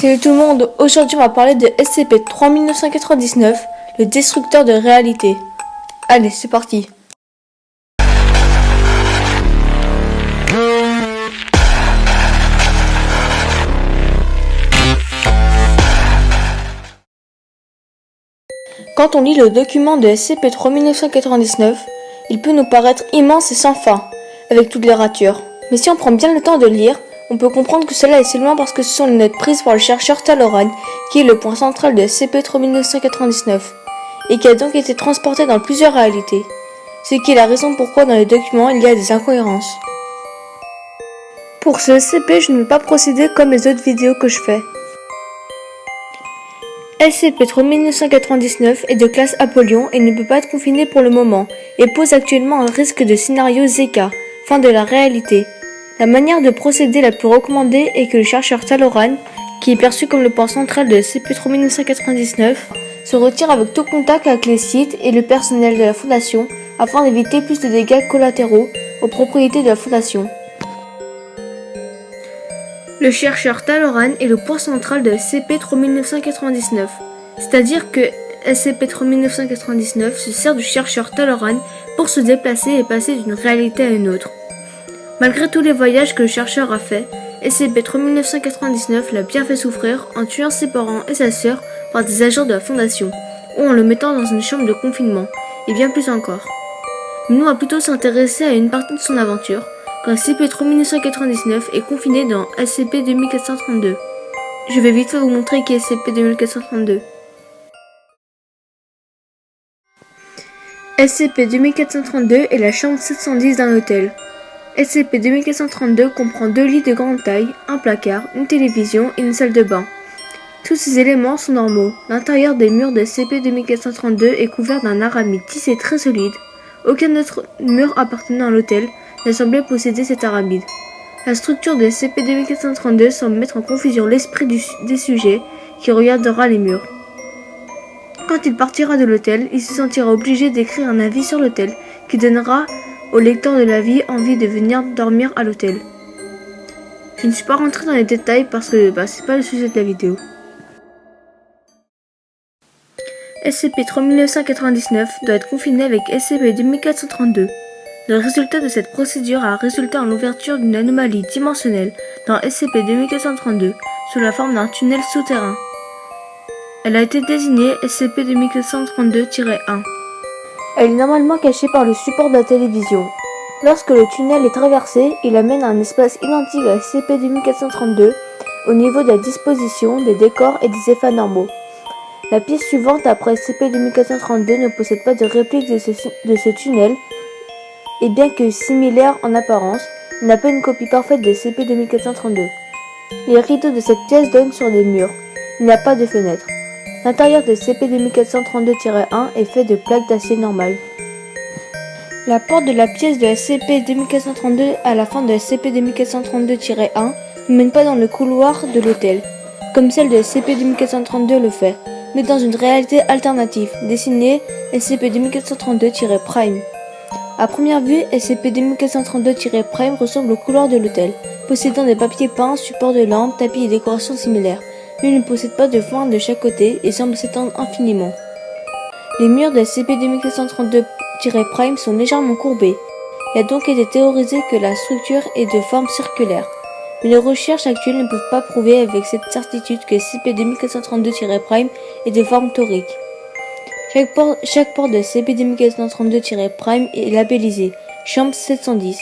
Salut tout le monde, aujourd'hui on va parler de SCP-3999, le destructeur de réalité. Allez, c'est parti. Quand on lit le document de SCP-3999, il peut nous paraître immense et sans fin, avec toutes les ratures. Mais si on prend bien le temps de lire, on peut comprendre que cela est seulement parce que ce sont les notes prises par le chercheur Talloran, qui est le point central de SCP-3999, et qui a donc été transporté dans plusieurs réalités, ce qui est la raison pourquoi dans les documents il y a des incohérences. Pour ce SCP, je ne vais pas procéder comme les autres vidéos que je fais. SCP-3999 est de classe Apollyon et ne peut pas être confiné pour le moment, et pose actuellement un risque de scénario Zeka, fin de la réalité. La manière de procéder la plus recommandée est que le chercheur Talloran, qui est perçu comme le point central de SCP-3999, se retire avec tout contact avec les sites et le personnel de la Fondation afin d'éviter plus de dégâts collatéraux aux propriétés de la Fondation. Le chercheur Talloran est le point central de SCP-3999, c'est-à-dire que SCP-3999 se sert du chercheur Talloran pour se déplacer et passer d'une réalité à une autre. Malgré tous les voyages que le chercheur a fait, SCP-3999 l'a bien fait souffrir en tuant ses parents et sa sœur par des agents de la Fondation, ou en le mettant dans une chambre de confinement, et bien plus encore. Mais nous, on va plutôt s'intéresser à une partie de son aventure, quand SCP-3999 est confiné dans SCP-2432. Je vais vite fait vous montrer qui est SCP-2432. SCP-2432 est la chambre 710 d'un hôtel. SCP-2432 comprend 2 lits de grande taille, un placard, une télévision et une salle de bain. Tous ces éléments sont normaux. L'intérieur des murs de SCP-2432 est couvert d'un aramide tissé très solide. Aucun autre mur appartenant à l'hôtel ne semblait posséder cet aramide. La structure de SCP-2432 semble mettre en confusion l'esprit des sujets qui regardera les murs. Quand il partira de l'hôtel, il se sentira obligé d'écrire un avis sur l'hôtel qui donnera au lecteur de l'avis envie de venir dormir à l'hôtel. Je ne suis pas rentré dans les détails parce que c'est pas le sujet de la vidéo. SCP-3999 doit être confiné avec SCP-2432. Le résultat de cette procédure a résulté en l'ouverture d'une anomalie dimensionnelle dans SCP-2432 sous la forme d'un tunnel souterrain. Elle a été désignée SCP-2432-1. Elle est normalement cachée par le support de la télévision. Lorsque le tunnel est traversé, il amène à un espace identique à SCP-2432 au niveau de la disposition des décors et des effets normaux. La pièce suivante après SCP-2432 ne possède pas de réplique de ce tunnel, et bien que similaire en apparence, il n'a pas une copie parfaite de SCP-2432. Les rideaux de cette pièce donnent sur des murs. Il n'y a pas de fenêtre. L'intérieur de SCP-2432-1 est fait de plaques d'acier normales. La porte de la pièce de SCP-2432 à la fin de SCP-2432-1 ne mène pas dans le couloir de l'hôtel, comme celle de SCP-2432 le fait, mais dans une réalité alternative, dessinée SCP-2432-Prime. À première vue, SCP-2432-Prime ressemble au couloir de l'hôtel, possédant des papiers peints, supports de lampes, tapis et décorations similaires. Il ne possède pas de fente de chaque côté et semble s'étendre infiniment. Les murs de SCP-2432-Prime sont légèrement courbés. Il a donc été théorisé que la structure est de forme circulaire. Mais les recherches actuelles ne peuvent pas prouver avec cette certitude que SCP-2432-Prime est de forme torique. Chaque porte de SCP-2432-Prime est labellisée Chambre 710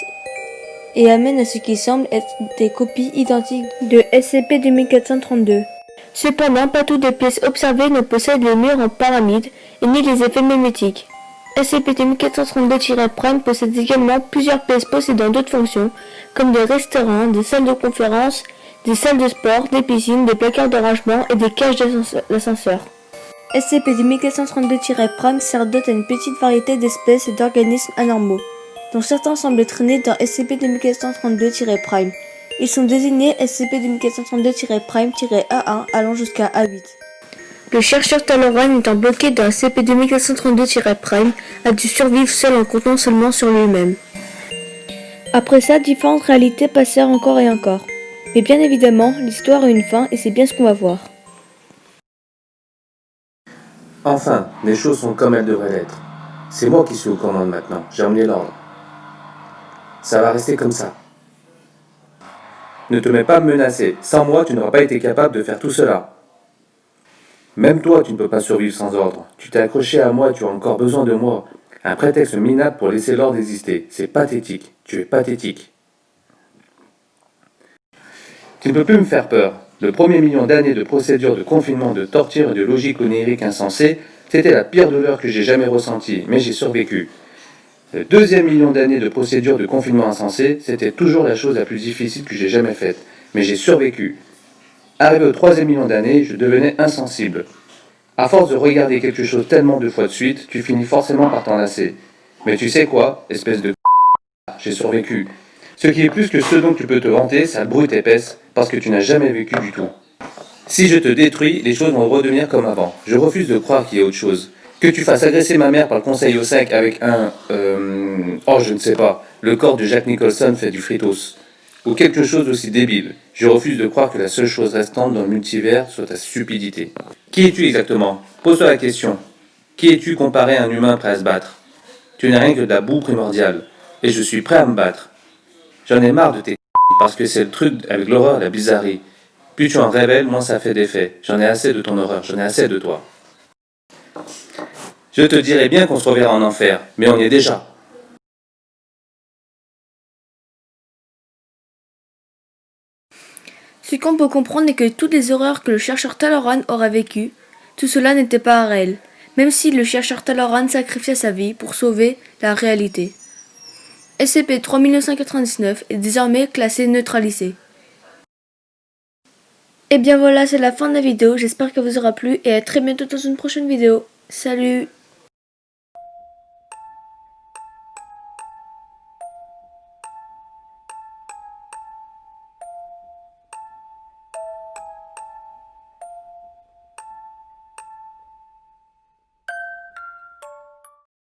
et amène à ce qui semble être des copies identiques de SCP-2432. Cependant, pas toutes les pièces observées ne possèdent le mur en pyramide et ni les effets mimétiques. SCP-2432-Prime possède également plusieurs pièces possédant d'autres fonctions, comme des restaurants, des salles de conférence, des salles de sport, des piscines, des placards de rangement et des cages d'ascenseur. SCP-2432-Prime sert d'hôte à une petite variété d'espèces et d'organismes anormaux, dont certains semblent traîner dans SCP-2432-Prime. Ils sont désignés SCP-2432-Prime-A1 allant jusqu'à A8. Le chercheur Talloran étant bloqué dans SCP-2432-Prime a dû survivre seul en comptant seulement sur lui-même. Après ça, différentes réalités passèrent encore et encore. Mais bien évidemment, l'histoire a une fin et c'est bien ce qu'on va voir. Enfin, les choses sont comme elles devraient l'être. C'est moi qui suis aux commandes maintenant, j'ai emmené l'ordre. Ça va rester comme ça. Ne te mets pas à me menacer, sans moi tu n'auras pas été capable de faire tout cela. Même toi tu ne peux pas survivre sans ordre. Tu t'es accroché à moi et tu as encore besoin de moi. Un prétexte minable pour laisser l'ordre exister. C'est pathétique, tu es pathétique. Tu ne peux plus me faire peur. Le premier million d'années de procédures de confinement, de torture et de logique onirique insensée, c'était la pire douleur que j'ai jamais ressentie, mais j'ai survécu. Le deuxième million d'années de procédures de confinement insensé, c'était toujours la chose la plus difficile que j'ai jamais faite, mais j'ai survécu. Arrivé au troisième million d'années, je devenais insensible. À force de regarder quelque chose tellement de fois de suite, tu finis forcément par t'en lasser. Mais tu sais quoi, espèce de j'ai survécu. Ce qui est plus que ce dont tu peux te vanter, sale brute épaisse, parce que tu n'as jamais vécu du tout. Si je te détruis, les choses vont redevenir comme avant. Je refuse de croire qu'il y ait autre chose. Que tu fasses agresser ma mère par le conseil au sec avec oh, je ne sais pas, le corps de Jack Nicholson fait du fritos. Ou quelque chose d'aussi débile. Je refuse de croire que la seule chose restante dans le multivers soit ta stupidité. Qui es-tu exactement? Pose-toi la question. Qui es-tu comparé à un humain prêt à se battre? Tu n'es rien que de la boue primordiale. Et je suis prêt à me battre. J'en ai marre de tes parce que c'est le truc avec l'horreur et la bizarrerie. Plus tu en révèles, moins ça fait d'effet. J'en ai assez de ton horreur, j'en ai assez de toi. Je te dirais bien qu'on se reverra en enfer, mais on y est déjà. Ce qu'on peut comprendre est que toutes les horreurs que le chercheur Talloran aurait vécues, tout cela n'était pas réel, même si le chercheur Talloran sacrifiait sa vie pour sauver la réalité. SCP-3999 est désormais classé neutralisé. Et bien voilà, c'est la fin de la vidéo, j'espère qu'elle vous aura plu et à très bientôt dans une prochaine vidéo. Salut!